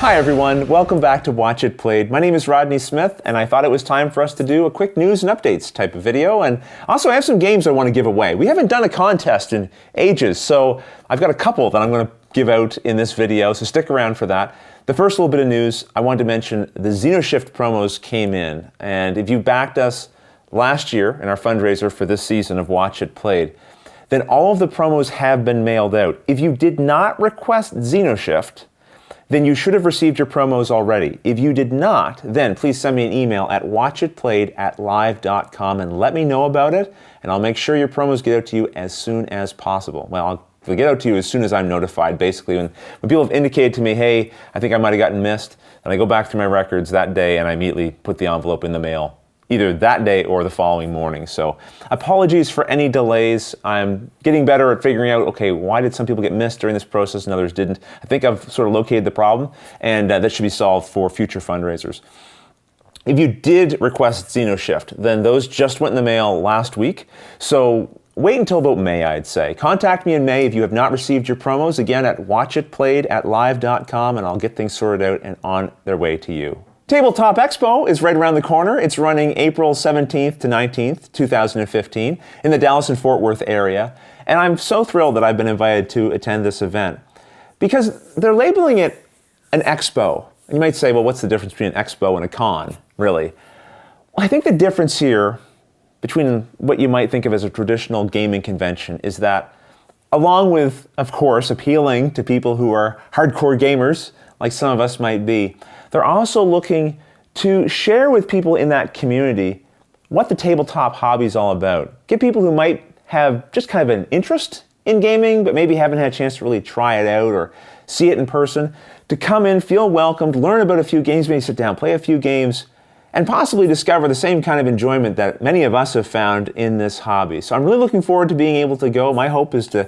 Hi everyone, welcome back to Watch It Played. My name is Rodney Smith, and I thought it was time for us to do a quick news and updates type of video, and also I have some games I want to give away. We haven't done a contest in ages, so I've got a couple that I'm going to give out in this video, so stick around for that. The first little bit of news, I wanted to mention the XenoShift promos came in, and if you backed us last year in our fundraiser for this season of Watch It Played, then all of the promos have been mailed out. If you did not request XenoShift, then you should have received your promos already. If you did not, then please send me an email at watchitplayed@live.com and let me know about it, and I'll make sure your promos get out to you as soon as possible. Well, they'll get out to you as soon as I'm notified, basically. When people have indicated to me, hey, I think I might have gotten missed, then I go back through my records that day and I immediately put the envelope in the mail, either that day or the following morning. So apologies for any delays. I'm getting better at figuring out, okay, why did some people get missed during this process and others didn't? I think I've sort of located the problem, and that should be solved for future fundraisers. If you did request XenoShift, then those just went in the mail last week. So wait until about May, I'd say. Contact me in May if you have not received your promos, again at watchitplayed@live.com, and I'll get things sorted out and on their way to you. Tabletop Expo is right around the corner. It's running April 17th to 19th, 2015 in the Dallas and Fort Worth area. And I'm so thrilled that I've been invited to attend this event because they're labeling it an expo. And you might say, well, what's the difference between an expo and a con, really? Well, I think the difference here between what you might think of as a traditional gaming convention is that, along with, of course, appealing to people who are hardcore gamers, like some of us might be, they're also looking to share with people in that community what the tabletop hobby is all about. Get people who might have just kind of an interest in gaming, but maybe haven't had a chance to really try it out or see it in person, to come in, feel welcomed, learn about a few games, maybe sit down, play a few games, and possibly discover the same kind of enjoyment that many of us have found in this hobby. So I'm really looking forward to being able to go. My hope is to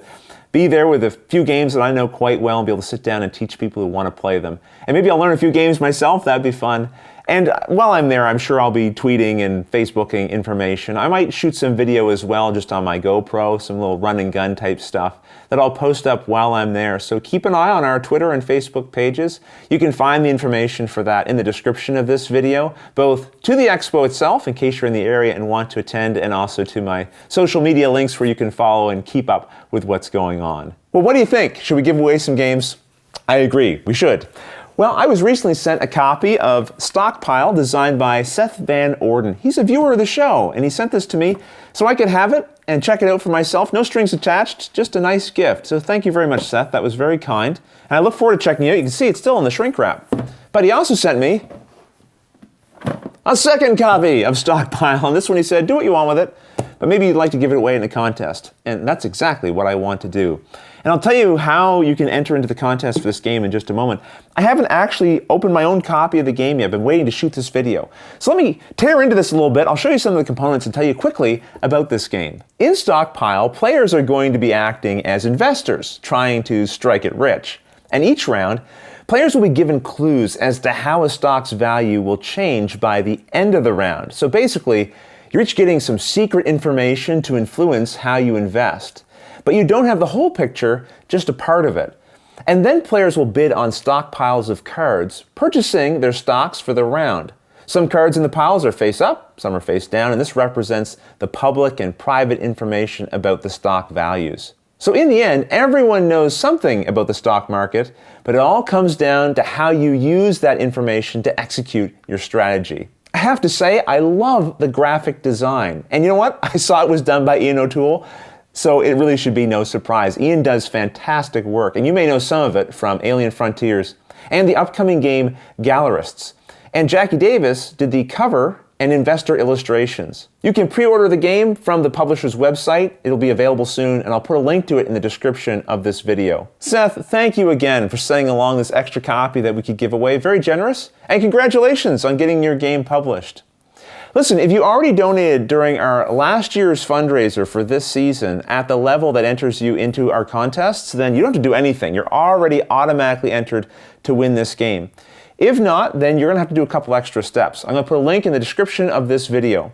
be there with a few games that I know quite well and be able to sit down and teach people who want to play them. And maybe I'll learn a few games myself, that'd be fun. And while I'm there, I'm sure I'll be tweeting and Facebooking information. I might shoot some video as well, just on my GoPro, some little run and gun type stuff that I'll post up while I'm there. So keep an eye on our Twitter and Facebook pages. You can find the information for that in the description of this video, both to the expo itself, in case you're in the area and want to attend, and also to my social media links where you can follow and keep up with what's going on. Well, what do you think? Should we give away some games? I agree, we should. Well, I was recently sent a copy of Stockpile, designed by Seth Van Orden. He's a viewer of the show, and he sent this to me so I could have it and check it out for myself. No strings attached, just a nice gift. So thank you very much, Seth. That was very kind. And I look forward to checking it out. You can see it's still in the shrink wrap. But he also sent me a second copy of Stockpile. And this one he said, do what you want with it, but maybe you'd like to give it away in a contest. And that's exactly what I want to do. And I'll tell you how you can enter into the contest for this game in just a moment. I haven't actually opened my own copy of the game yet. I've been waiting to shoot this video. So let me tear into this a little bit. I'll show you some of the components and tell you quickly about this game. In Stockpile, players are going to be acting as investors, trying to strike it rich. And each round, players will be given clues as to how a stock's value will change by the end of the round. So basically, you're each getting some secret information to influence how you invest. But you don't have the whole picture, just a part of it. And then players will bid on stockpiles of cards, purchasing their stocks for the round. Some cards in the piles are face up, some are face down, and this represents the public and private information about the stock values. So in the end, everyone knows something about the stock market, but it all comes down to how you use that information to execute your strategy. I have to say, I love the graphic design. And you know what? I saw it was done by Ian O'Toole, so it really should be no surprise. Ian does fantastic work, and you may know some of it from Alien Frontiers and the upcoming game Gallerists. And Jackie Davis did the cover and investor illustrations. You can pre-order the game from the publisher's website. It'll be available soon, and I'll put a link to it in the description of this video. Seth, thank you again for sending along this extra copy that we could give away. Very generous, and congratulations on getting your game published. Listen, if you already donated during our last year's fundraiser for this season at the level that enters you into our contests, then you don't have to do anything. You're already automatically entered to win this game. If not, then you're going to have to do a couple extra steps. I'm going to put a link in the description of this video.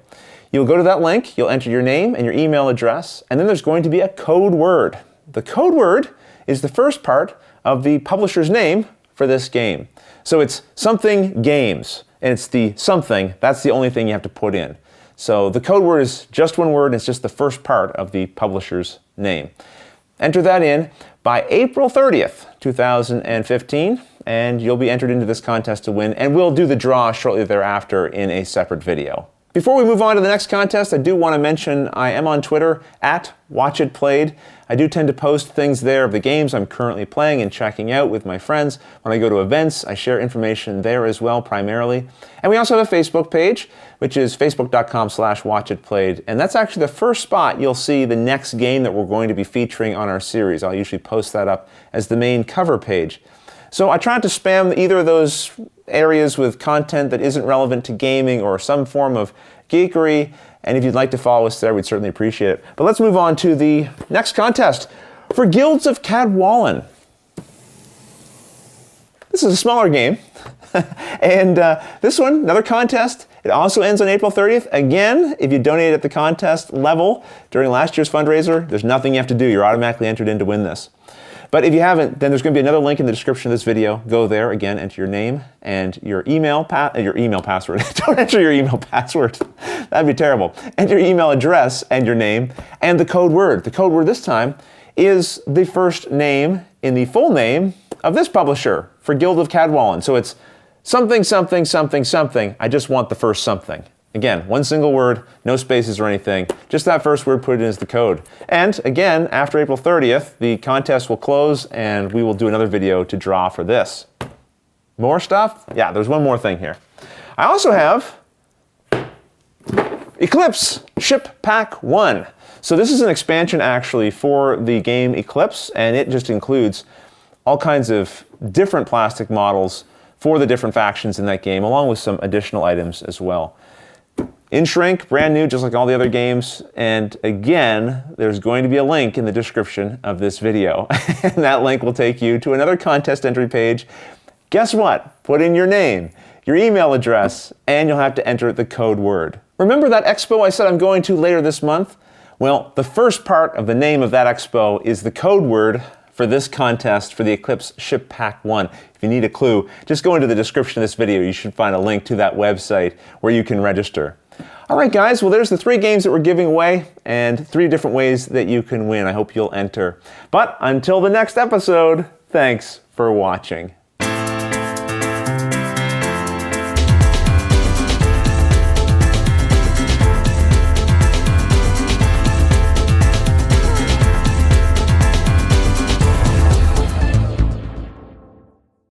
You'll go to that link, you'll enter your name and your email address, and then there's going to be a code word. The code word is the first part of the publisher's name for this game. So it's something games, and it's the something, that's the only thing you have to put in. So the code word is just one word, and it's just the first part of the publisher's name. Enter that in by April 30th, 2015, and you'll be entered into this contest to win, and we'll do the draw shortly thereafter in a separate video. Before we move on to the next contest, I do want to mention I am on Twitter at WatchItPlayed. I do tend to post things there of the games I'm currently playing and checking out with my friends. When I go to events, I share information there as well, primarily. And we also have a Facebook page, which is facebook.com/WatchItPlayed. And that's actually the first spot you'll see the next game that we're going to be featuring on our series. I'll usually post that up as the main cover page. So I try not to spam either of those areas with content that isn't relevant to gaming or some form of geekery. And if you'd like to follow us there, we'd certainly appreciate it. But let's move on to the next contest for Guilds of Cadwallon. This is a smaller game. And this one, another contest. It also ends on April 30th. Again, if you donate at the contest level during last year's fundraiser, there's nothing you have to do. You're automatically entered in to win this. But if you haven't, then there's going to be another link in the description of this video. Go there, again, enter your name and your email password. Don't enter your email password. That'd be terrible. Enter your email address and your name and the code word. The code word this time is the first name in the full name of this publisher for Guild of Cadwallon. So it's something, something, something, something. I just want the first something. Again, one single word, no spaces or anything. Just that first word put in as the code. And again, after April 30th, the contest will close and we will do another video to draw for this. More stuff? Yeah, there's one more thing here. I also have Eclipse Ship Pack 1. So this is an expansion actually for the game Eclipse, and it just includes all kinds of different plastic models for the different factions in that game, along with some additional items as well. In shrink, brand new, just like all the other games. And again, there's going to be a link in the description of this video. And that link will take you to another contest entry page. Guess what? Put in your name, your email address, and you'll have to enter the code word. Remember that expo I said I'm going to later this month? Well, the first part of the name of that expo is the code word for this contest for the Eclipse Ship Pack 1. If you need a clue, just go into the description of this video. You should find a link to that website where you can register. All right, guys, well, there's the 3 games that we're giving away and 3 different ways that you can win. I hope you'll enter. But until the next episode, thanks for watching.